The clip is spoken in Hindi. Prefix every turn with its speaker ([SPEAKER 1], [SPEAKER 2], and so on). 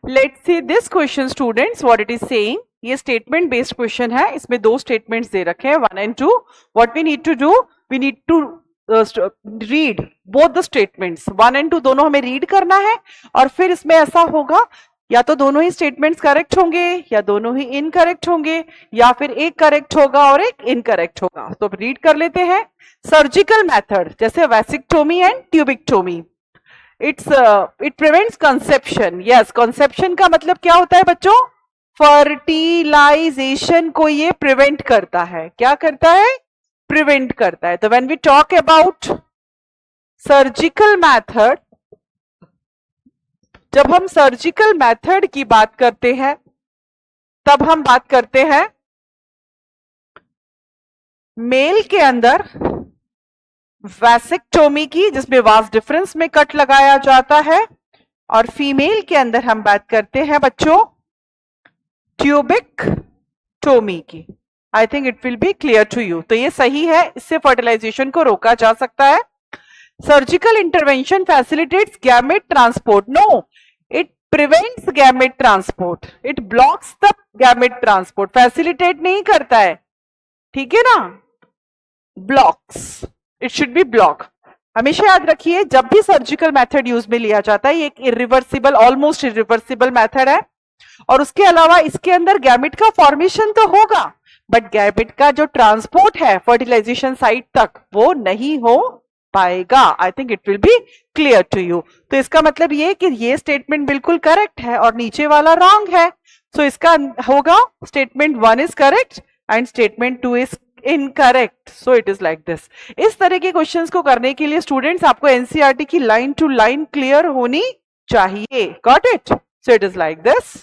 [SPEAKER 1] Let's see this question students, what it is saying. ये स्टेटमेंट बेस्ड क्वेश्चन है, इसमें दो स्टेटमेंट्स दे रखे हैं 1 and 2। What we need to do, we need to read both the statements. 1 and 2 दोनों हमें रीड करना है, और फिर इसमें ऐसा होगा या तो दोनों ही स्टेटमेंट्स करेक्ट होंगे या दोनों ही इनकरेक्ट होंगे, या फिर एक करेक्ट होगा और एक इनकरेक्ट होगा। तो रीड कर लेते हैं। सर्जिकल मेथड जैसे vasectomy and tubectomy, it prevents conception. Yes, conception का मतलब क्या होता है बच्चों? फर्टिलाइजेशन को ये प्रिवेंट करता है। क्या करता है? प्रिवेंट करता है। तो when we talk about surgical method, जब हम सर्जिकल मेथड की बात करते हैं तब हम बात करते हैं मेल के अंदर वैसेक्टोमी की, जिसमें वास डिफरेंस में कट लगाया जाता है, और फीमेल के अंदर हम बात करते हैं बच्चों ट्यूबिक्टोमी की। I think it will be clear to you. तो ये सही है, इससे फर्टिलाइजेशन को रोका जा सकता है। Surgical intervention facilitates gamete transport. No, it prevents gamete transport, it blocks the gamete transport. Facilitate नहीं करता है, ठीक है ना, blocks, it should be block. हमेशा याद रखिए, जब भी सर्जिकल मेथड यूज में लिया जाता है, ये एक इरिवर्सिबल, ऑलमोस्ट इरिवर्सिबल मेथड है, और उसके अलावा इसके अंदर गैमेट का फॉर्मेशन तो होगा, बट गैमेट का जो ट्रांसपोर्ट है फर्टिलाइजेशन साइट तक, वो नहीं हो पाएगा। I think it will be clear to you. तो इसका मतलब ये कि ये स्टेटमेंट बिल्कुल करेक्ट है और नीचे वाला रॉन्ग है। सो इसका होगा statement 1 is correct and statement 2 is incorrect. So it is like this. इस तरह के क्वेश्चंस को करने के लिए स्टूडेंट्स आपको एनसीईआरटी की लाइन टू लाइन क्लियर होनी चाहिए। Got it? So it is like this.